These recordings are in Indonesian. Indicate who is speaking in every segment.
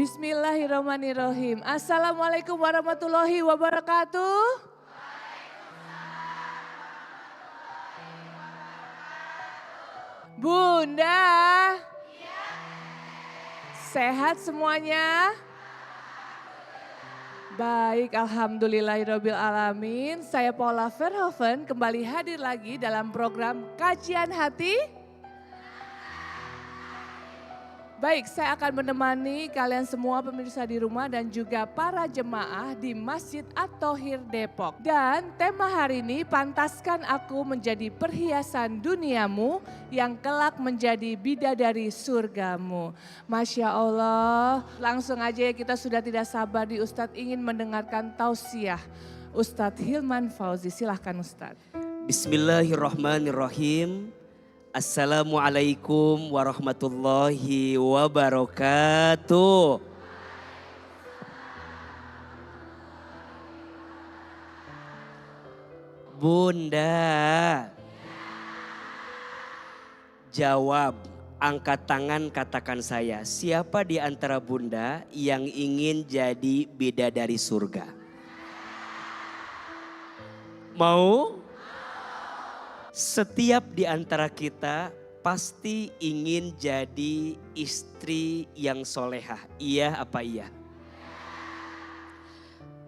Speaker 1: Bismillahirrahmanirrahim. Assalamualaikum warahmatullahi wabarakatuh. Bunda, sehat semuanya? Baik, alhamdulillahirabbil alamin. Saya Paula Verhoeven kembali hadir lagi dalam program Kajian Hati. Baik, saya akan menemani kalian semua pemirsa di rumah dan juga para jemaah di Masjid At-Thohir Depok. Dan tema hari ini, pantaskan aku menjadi perhiasan duniamu yang kelak menjadi bidadari surgamu. Masya Allah, langsung aja kita sudah tidak sabar di Ustadz ingin mendengarkan tausiah. Ustadz Hilman Fauzi, silahkan Ustadz.
Speaker 2: Bismillahirrahmanirrahim. Assalamualaikum warahmatullahi wabarakatuh. Bunda, jawab, angkat tangan katakan saya. Siapa di antara bunda yang ingin jadi bidadari surga? Mau? Setiap di antara kita pasti ingin jadi istri yang solehah. Iya apa iya?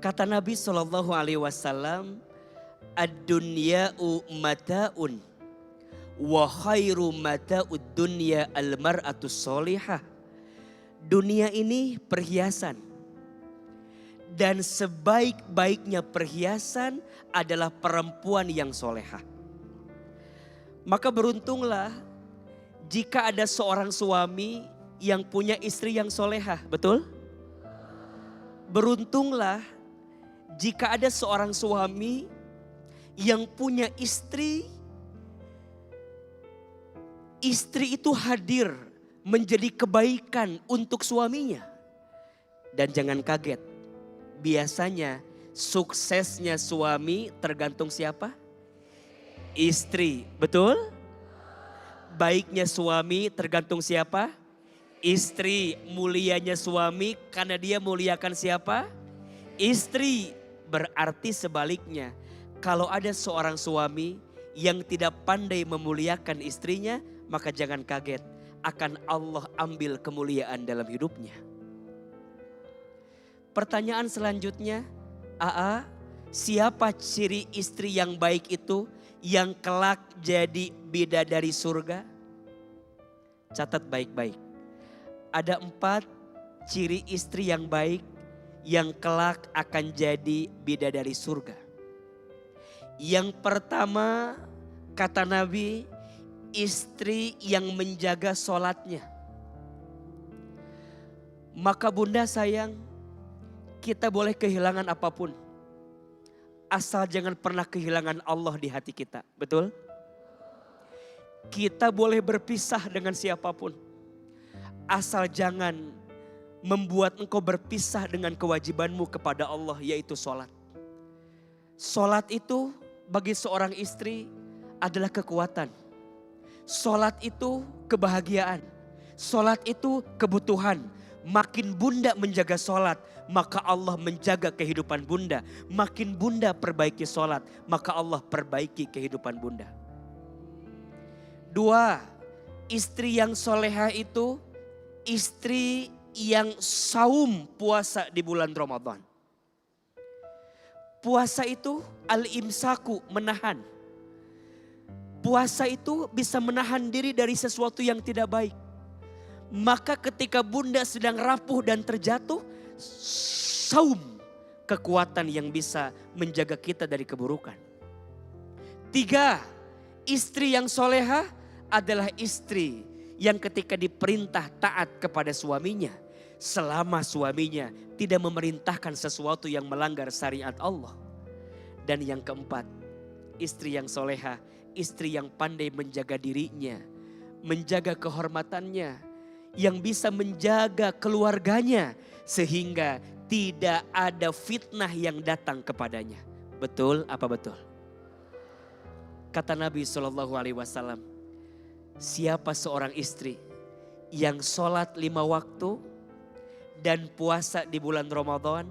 Speaker 2: Kata Nabi SAW, ad-dunya'u mata'un wa khairu mata'ud dunya al-mar'atus solihah. Dunia ini perhiasan. Dan sebaik-baiknya perhiasan adalah perempuan yang solehah. Maka beruntunglah jika ada seorang suami yang punya istri yang solehah, betul? Beruntunglah jika ada seorang suami yang punya istri itu hadir menjadi kebaikan untuk suaminya. Dan jangan kaget, biasanya suksesnya suami tergantung siapa? Istri, betul? Baiknya suami tergantung siapa? Istri. Mulianya suami karena dia muliakan siapa? Istri. Berarti sebaliknya, kalau ada seorang suami yang tidak pandai memuliakan istrinya, maka jangan kaget, akan Allah ambil kemuliaan dalam hidupnya. Pertanyaan selanjutnya, siapa ciri istri yang baik itu? Yang kelak jadi bidadari surga? Catat baik-baik. Ada 4 ciri istri yang baik yang kelak akan jadi bidadari surga. Yang pertama, kata Nabi, istri yang menjaga sholatnya. Maka bunda sayang, kita boleh kehilangan apapun. Asal jangan pernah kehilangan Allah di hati kita. Betul? Kita boleh berpisah dengan siapapun. Asal jangan membuat engkau berpisah dengan kewajibanmu kepada Allah, yaitu sholat. Sholat itu bagi seorang istri adalah kekuatan. Sholat itu kebahagiaan. Sholat itu kebutuhan. Makin bunda menjaga sholat, maka Allah menjaga kehidupan bunda. Makin bunda perbaiki sholat, maka Allah perbaiki kehidupan bunda. 2, istri yang soleha itu istri yang saum puasa di bulan Ramadan. Puasa itu al-imsaku, menahan. Puasa itu bisa menahan diri dari sesuatu yang tidak baik. Maka ketika bunda sedang rapuh dan terjatuh, saum, kekuatan yang bisa menjaga kita dari keburukan. 3, istri yang soleha adalah istri yang ketika diperintah taat kepada suaminya, selama suaminya tidak memerintahkan sesuatu yang melanggar syariat Allah. Dan yang keempat, istri yang soleha, istri yang pandai menjaga dirinya, menjaga kehormatannya, yang bisa menjaga keluarganya sehingga tidak ada fitnah yang datang kepadanya. Betul apa betul? Kata Nabi SAW, siapa seorang istri yang sholat 5 waktu dan puasa di bulan Ramadan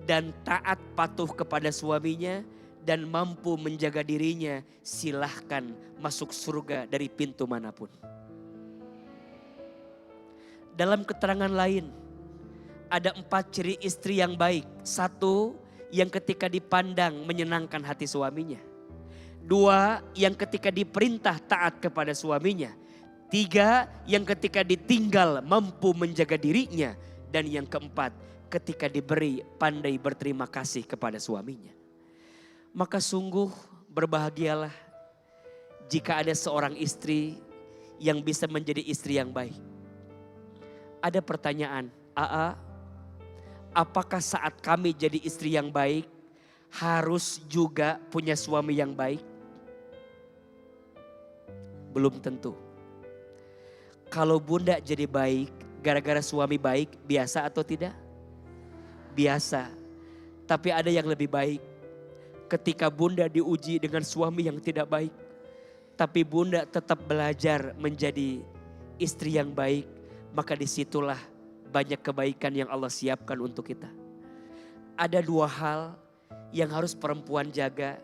Speaker 2: dan taat patuh kepada suaminya dan mampu menjaga dirinya, silahkan masuk surga dari pintu manapun. Dalam keterangan lain, ada 4 ciri istri yang baik. 1, yang ketika dipandang menyenangkan hati suaminya. 2, yang ketika diperintah taat kepada suaminya. 3, yang ketika ditinggal mampu menjaga dirinya. Dan yang keempat, ketika diberi pandai berterima kasih kepada suaminya. Maka sungguh berbahagialah jika ada seorang istri yang bisa menjadi istri yang baik. Ada pertanyaan, AA, apakah saat kami jadi istri yang baik harus juga punya suami yang baik? Belum tentu. Kalau bunda jadi baik gara-gara suami baik, biasa atau tidak? Biasa. Tapi ada yang lebih baik. Ketika bunda diuji dengan suami yang tidak baik, tapi bunda tetap belajar menjadi istri yang baik, maka disitulah banyak kebaikan yang Allah siapkan untuk kita. Ada 2 hal yang harus perempuan jaga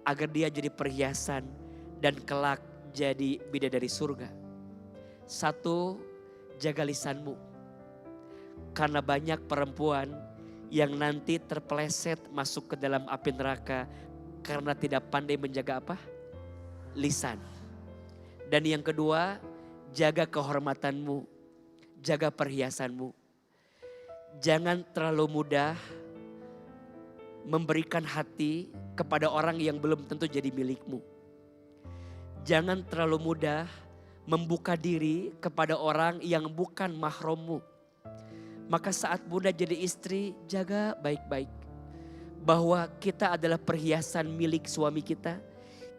Speaker 2: agar dia jadi perhiasan dan kelak jadi bidadari surga. 1, jaga lisanmu. Karena banyak perempuan yang nanti terpeleset masuk ke dalam api neraka karena tidak pandai menjaga apa? Lisan. Dan yang kedua, jaga kehormatanmu, jaga perhiasanmu. Jangan terlalu mudah memberikan hati kepada orang yang belum tentu jadi milikmu. Jangan terlalu mudah membuka diri kepada orang yang bukan mahrammu. Maka saat bunda jadi istri, jaga baik-baik. Bahwa kita adalah perhiasan milik suami kita.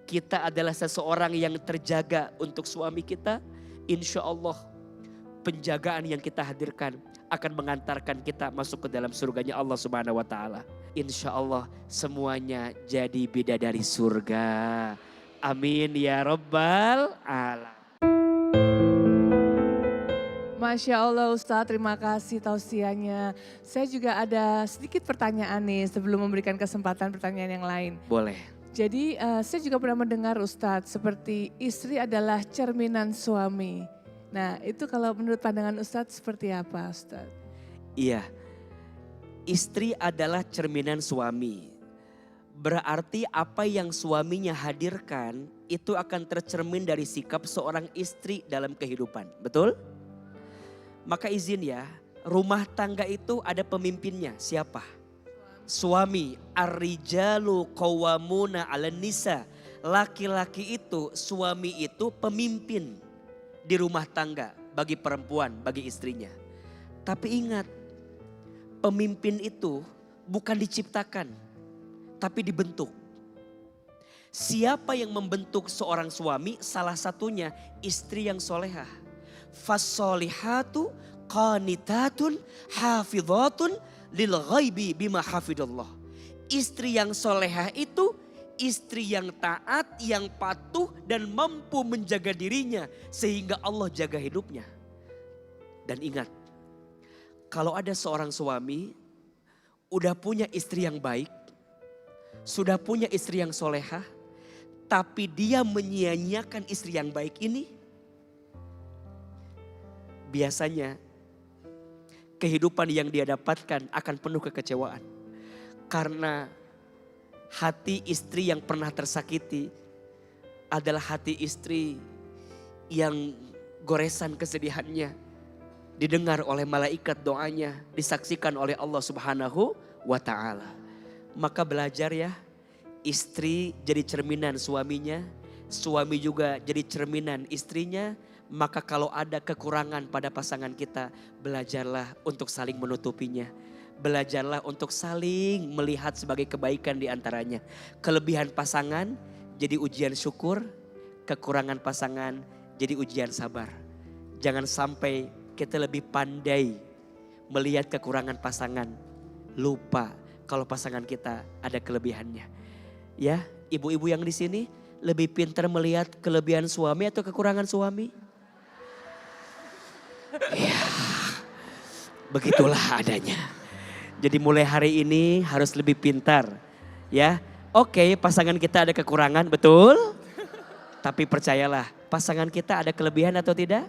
Speaker 2: Kita adalah seseorang yang terjaga untuk suami kita. Insya Allah penjagaan yang kita hadirkan akan mengantarkan kita masuk ke dalam surganya Allah Subhanahu wa Ta'ala. Insya Allah semuanya jadi bidadari surga. Amin ya Rabbal Alamin.
Speaker 1: Masya Allah Ustadz, terima kasih tausiahnya. Saya juga ada sedikit pertanyaan nih sebelum memberikan kesempatan pertanyaan yang lain.
Speaker 2: Boleh.
Speaker 1: Jadi saya juga pernah mendengar Ustadz seperti istri adalah cerminan suami. Nah itu kalau menurut pandangan Ustadz seperti apa Ustadz?
Speaker 2: Iya, istri adalah cerminan suami. Berarti apa yang suaminya hadirkan itu akan tercermin dari sikap seorang istri dalam kehidupan. Betul? Maka izin ya, rumah tangga itu ada pemimpinnya. Siapa? Suami. Ar-rijalu qawwamuna 'alan nisa. Laki-laki itu, suami itu pemimpin di rumah tangga bagi perempuan, bagi istrinya. Tapi ingat, pemimpin itu bukan diciptakan, tapi dibentuk. Siapa yang membentuk seorang suami? Salah satunya istri yang solehah. Fassolihatu qanitatun hafidhatun lil ghaibi bima hafidallah. Istri yang solehah itu istri yang taat, yang patuh dan mampu menjaga dirinya sehingga Allah jaga hidupnya. Dan ingat, kalau ada seorang suami udah punya istri yang baik, sudah punya istri yang solehah, tapi dia menyia-nyiakan istri yang baik ini, biasanya kehidupan yang dia dapatkan akan penuh kekecewaan. Karena hati istri yang pernah tersakiti adalah hati istri yang goresan kesedihannya didengar oleh malaikat, doanya disaksikan oleh Allah Subhanahu wa Ta'ala. Maka belajar ya, istri jadi cerminan suaminya, suami juga jadi cerminan istrinya. Maka kalau ada kekurangan pada pasangan kita, belajarlah untuk saling menutupinya. Belajarlah untuk saling melihat sebagai kebaikan di antaranya. Kelebihan pasangan jadi ujian syukur, kekurangan pasangan jadi ujian sabar. Jangan sampai kita lebih pandai melihat kekurangan pasangan, lupa kalau pasangan kita ada kelebihannya. Ya, ibu-ibu yang di sini lebih pintar melihat kelebihan suami atau kekurangan suami? Ya. Begitulah adanya. Jadi mulai hari ini harus lebih pintar. Ya, oke, pasangan kita ada kekurangan, betul? Tapi percayalah, pasangan kita ada kelebihan atau tidak?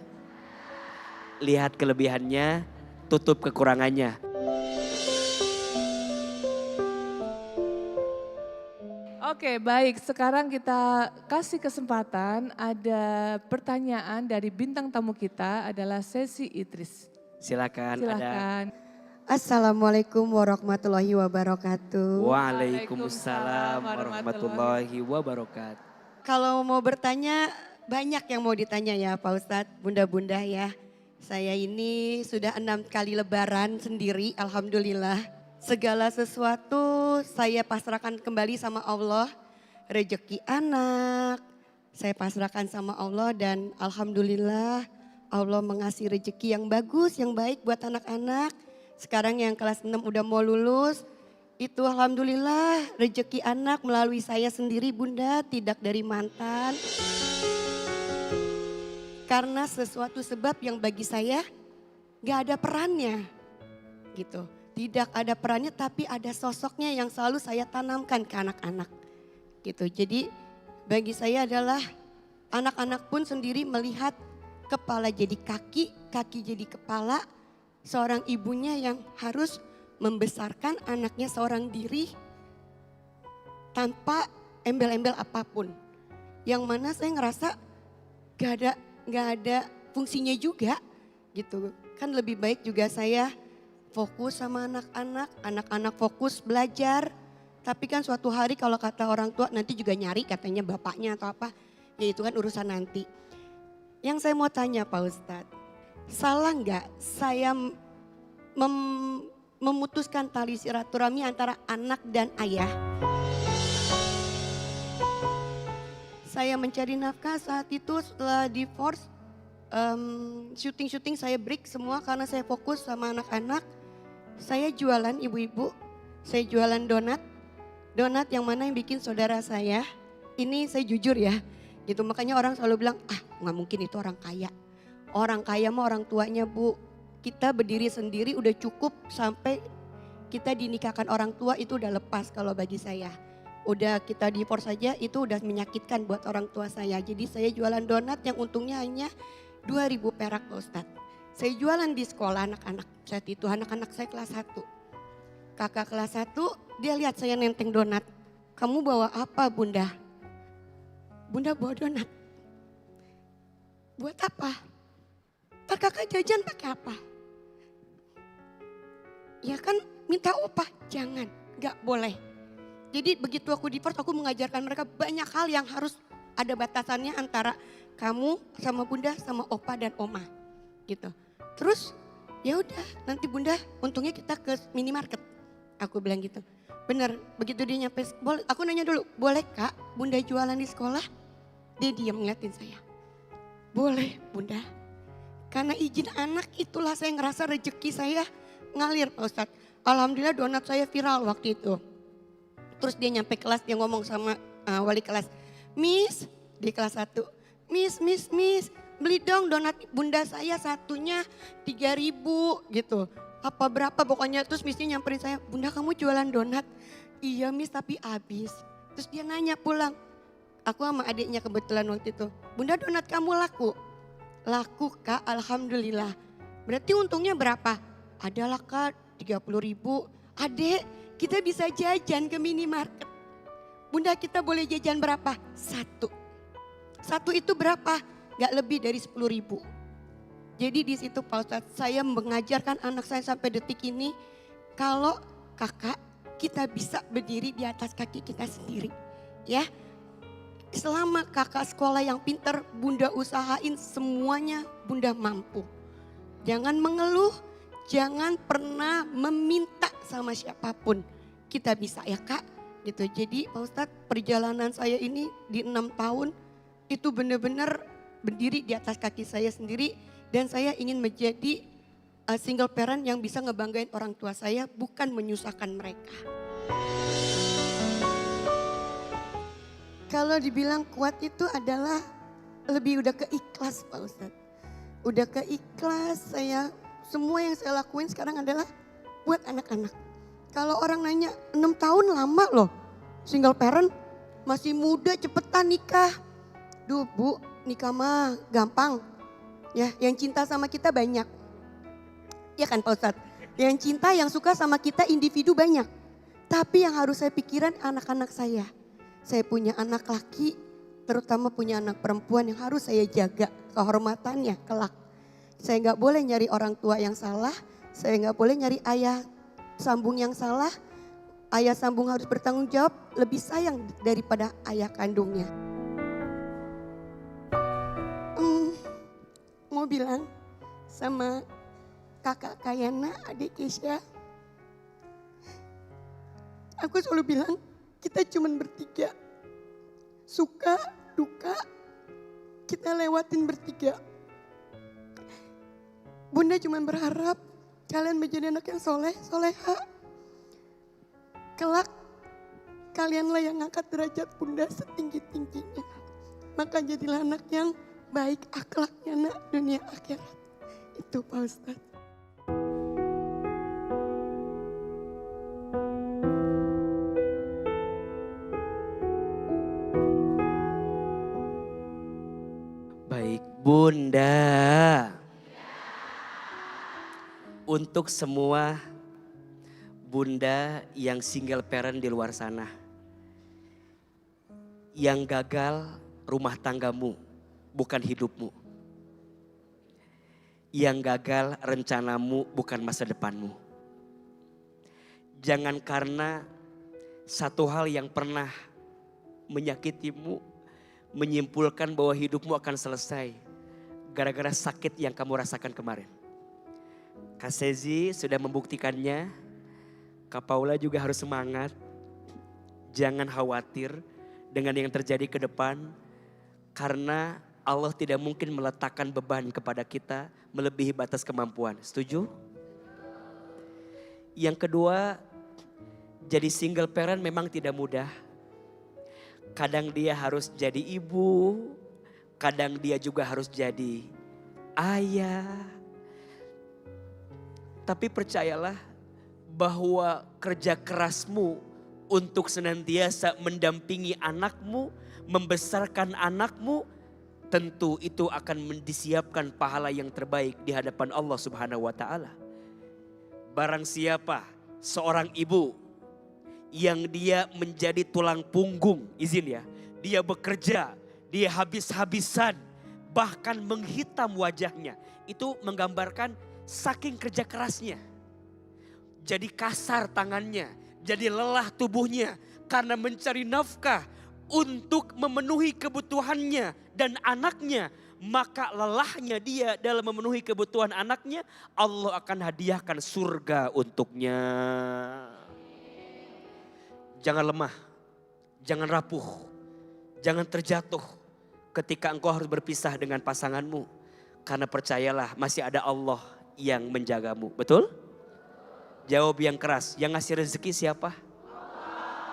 Speaker 2: Lihat kelebihannya, tutup kekurangannya.
Speaker 1: Oke, baik. Sekarang kita kasih kesempatan, ada pertanyaan dari bintang tamu kita adalah Sesi Idris.
Speaker 2: Silakan.
Speaker 1: Silakan.
Speaker 3: Assalamualaikum warahmatullahi wabarakatuh.
Speaker 2: Waalaikumsalam warahmatullahi wabarakatuh.
Speaker 3: Kalau mau bertanya, banyak yang mau ditanya ya Pak Ustadz, bunda-bunda ya. Saya ini sudah 6 kali lebaran sendiri, alhamdulillah. Segala sesuatu saya pasrahkan kembali sama Allah. Rezeki anak, saya pasrahkan sama Allah dan alhamdulillah Allah mengasih rezeki yang bagus, yang baik buat anak-anak. Sekarang yang kelas 6 udah mau lulus, itu alhamdulillah rezeki anak melalui saya sendiri bunda, tidak dari mantan. Karena sesuatu sebab yang bagi saya gak ada perannya gitu. Tidak ada perannya tapi ada sosoknya yang selalu saya tanamkan ke anak-anak gitu. Jadi bagi saya adalah anak-anak pun sendiri melihat kepala jadi kaki, kaki jadi kepala. Seorang ibunya yang harus membesarkan anaknya seorang diri tanpa embel-embel apapun. Yang mana saya ngerasa gak ada fungsinya juga gitu. Kan lebih baik juga saya fokus sama anak-anak, anak-anak fokus belajar. Tapi kan suatu hari kalau kata orang tua nanti juga nyari katanya bapaknya atau apa. Ya itu kan urusan nanti. Yang saya mau tanya Pak Ustadz. Salah nggak saya memutuskan tali silaturahmi antara anak dan ayah? Saya mencari nafkah saat itu setelah divorce, syuting saya break semua karena saya fokus sama anak-anak. Saya jualan ibu-ibu, saya jualan donat yang mana yang bikin saudara saya. Ini saya jujur ya, gitu makanya orang selalu bilang nggak mungkin itu orang kaya. Orang kaya mah orang tuanya bu. Kita berdiri sendiri udah cukup sampai kita dinikahkan orang tua itu udah lepas kalau bagi saya. Udah kita divorce saja itu udah menyakitkan buat orang tua saya. Jadi saya jualan donat yang untungnya hanya 2.000 perak Pak Ustadz. Saya jualan di sekolah anak-anak. Saat itu anak-anak saya kelas 1. Kakak kelas 1 dia lihat saya nenteng donat. Kamu bawa apa bunda? Bunda bawa donat. Buat apa? Pak kakak jajan pakai apa? Ya kan minta upah, jangan, gak boleh. Jadi begitu aku divorce aku mengajarkan mereka banyak hal yang harus ada batasannya antara kamu sama bunda sama opa dan oma gitu. Terus ya udah nanti bunda untungnya kita ke minimarket. Aku bilang gitu. Bener begitu dia nyampe, aku nanya dulu boleh kak bunda jualan di sekolah? Dia diam ngeliatin saya. Boleh bunda. Karena izin anak itulah saya ngerasa rezeki saya ngalir Pak Ustadz. Alhamdulillah donat saya viral waktu itu. Terus dia nyampe kelas dia ngomong sama wali kelas. Miss di kelas 1. Miss beli dong donat bunda saya satunya 3.000 gitu. Apa berapa pokoknya terus missnya nyamperin saya. Bunda kamu jualan donat? Iya miss tapi habis. Terus dia nanya pulang. Aku sama adiknya kebetulan waktu itu. Bunda donat kamu laku? Laku kak, alhamdulillah. Berarti untungnya berapa? Adalah kak 30.000. Adek, kita bisa jajan ke minimarket. Bunda kita boleh jajan berapa? 1. 1 itu berapa? Gak lebih dari 10.000. Jadi di situ Pak Ustadz saya mengajarkan anak saya sampai detik ini. Kalau kakak kita bisa berdiri di atas kaki kita sendiri. Ya. Selama kakak sekolah yang pintar, bunda usahain semuanya bunda mampu. Jangan mengeluh, jangan pernah meminta sama siapapun. Kita bisa ya kak. Gitu. Jadi Pak Ustadz perjalanan saya ini di 6 tahun itu benar-benar berdiri di atas kaki saya sendiri. Dan saya ingin menjadi single parent yang bisa ngebanggain orang tua saya bukan menyusahkan mereka. Kalau dibilang kuat itu adalah lebih udah keikhlas Pak Ustadz. Udah keikhlas saya semua yang saya lakuin sekarang adalah buat anak-anak. Kalau orang nanya 6 tahun lama loh, single parent masih muda cepetan nikah. Duh Bu, nikah mah gampang. Ya, yang cinta sama kita banyak. Ya kan Pak Ustadz? Yang cinta, yang suka sama kita individu banyak. Tapi yang harus saya pikiran anak-anak saya. Saya punya anak laki, terutama punya anak perempuan yang harus saya jaga kehormatannya kelak. Saya nggak boleh nyari orang tua yang salah, saya nggak boleh nyari ayah sambung yang salah. Ayah sambung harus bertanggung jawab, lebih sayang daripada ayah kandungnya. Mau bilang sama kakak Kayana, adik Kesha, aku selalu bilang kita cuman bertiga. Suka, duka, kita lewatin bertiga. Bunda cuman berharap kalian menjadi anak yang soleh, soleha. Kelak kalianlah yang ngangkat derajat Bunda setinggi-tingginya. Maka jadilah anak yang baik akhlaknya nak dunia akhirat. Itu Pak Ustadz.
Speaker 2: Baik Bunda. Untuk semua bunda yang single parent di luar sana. Yang gagal rumah tanggamu, bukan hidupmu. Yang gagal rencanamu, bukan masa depanmu. Jangan karena satu hal yang pernah menyakitimu, menyimpulkan bahwa hidupmu akan selesai gara-gara sakit yang kamu rasakan kemarin. Kak Sezi sudah membuktikannya. Kak Paula juga harus semangat. Jangan khawatir dengan yang terjadi ke depan. Karena Allah tidak mungkin meletakkan beban kepada kita melebihi batas kemampuan. Setuju? Yang kedua, jadi single parent memang tidak mudah. Kadang dia harus jadi ibu. Kadang dia juga harus jadi ayah. Tapi percayalah bahwa kerja kerasmu untuk senantiasa mendampingi anakmu, membesarkan anakmu, tentu itu akan disiapkan pahala yang terbaik di hadapan Allah Subhanahu wa taala. Barang siapa seorang ibu yang dia menjadi tulang punggung, izin ya, dia bekerja, dia habis-habisan, bahkan menghitam wajahnya, itu menggambarkan saking kerja kerasnya. Jadi kasar tangannya, jadi lelah tubuhnya karena mencari nafkah untuk memenuhi kebutuhannya dan anaknya. Maka lelahnya dia dalam memenuhi kebutuhan anaknya, Allah akan hadiahkan surga untuknya. Jangan lemah, jangan rapuh, jangan terjatuh ketika engkau harus berpisah dengan pasanganmu. Karena percayalah masih ada Allah yang menjagamu. Betul? Jawab yang keras. Yang ngasih rezeki siapa?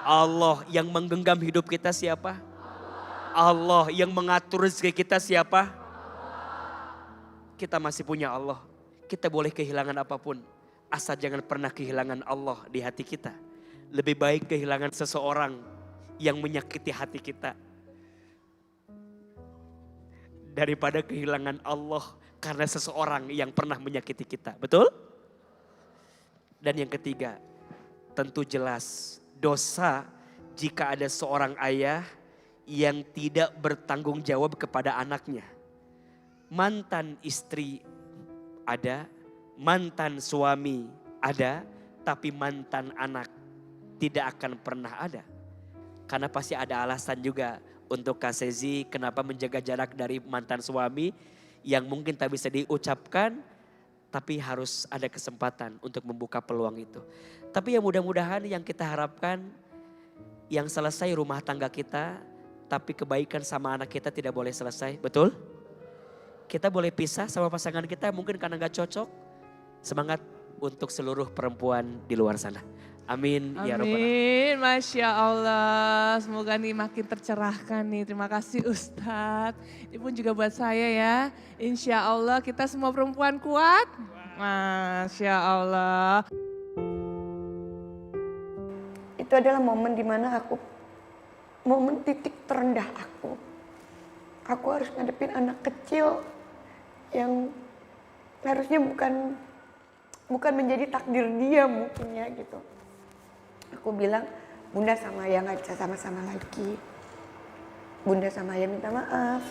Speaker 2: Allah. Yang menggenggam hidup kita siapa? Allah. Yang mengatur rezeki kita siapa? Kita masih punya Allah. Kita boleh kehilangan apapun. Asal jangan pernah kehilangan Allah di hati kita. Lebih baik kehilangan seseorang yang menyakiti hati kita daripada kehilangan Allah karena seseorang yang pernah menyakiti kita. Betul? Dan yang ketiga, tentu jelas dosa jika ada seorang ayah yang tidak bertanggung jawab kepada anaknya. Mantan istri ada, mantan suami ada, tapi mantan anak tidak akan pernah ada. Karena pasti ada alasan juga untuk Kak Sezi kenapa menjaga jarak dari mantan suami yang mungkin tak bisa diucapkan, tapi harus ada kesempatan untuk membuka peluang itu. Tapi ya mudah-mudahan yang kita harapkan, yang selesai rumah tangga kita, tapi kebaikan sama anak kita tidak boleh selesai, betul? Kita boleh pisah sama pasangan kita mungkin karena gak cocok. Semangat untuk seluruh perempuan di luar sana. Amin. Ya Rabbal Alamin.
Speaker 1: Amin, Masya Allah. Semoga nih makin tercerahkan nih. Terima kasih Ustadz. Ini pun juga buat saya ya. Insya Allah kita semua perempuan kuat. Masya Allah.
Speaker 3: Itu adalah momen dimana momen titik terendah aku. Aku harus ngadepin anak kecil yang harusnya bukan menjadi takdir dia mungkin ya gitu. Aku bilang, Bunda sama Ayah nggak bisa sama-sama lagi. Bunda sama Ayah minta maaf.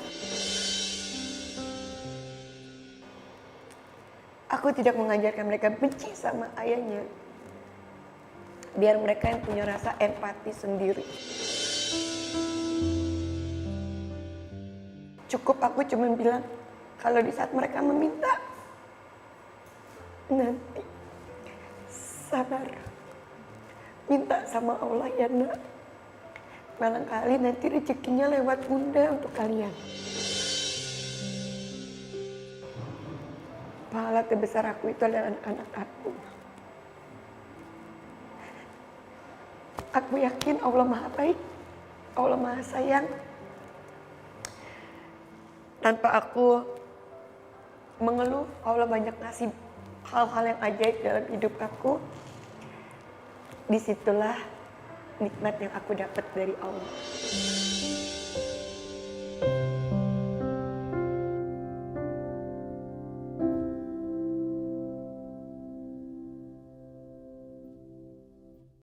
Speaker 3: Aku tidak mengajarkan mereka benci sama ayahnya. Biar mereka yang punya rasa empati sendiri. Cukup aku cuma bilang, kalau di saat mereka meminta, nanti sabar. Minta sama Allah ya nak. Barangkali nanti rezekinya lewat Bunda untuk kalian. Pahala terbesar aku itu adalah anak-anak aku. Aku yakin Allah Maha Baik, Allah Maha Sayang. Tanpa aku mengeluh, Allah banyak ngasih hal-hal yang ajaib dalam hidup aku. Disitulah nikmat yang aku dapat dari Allah.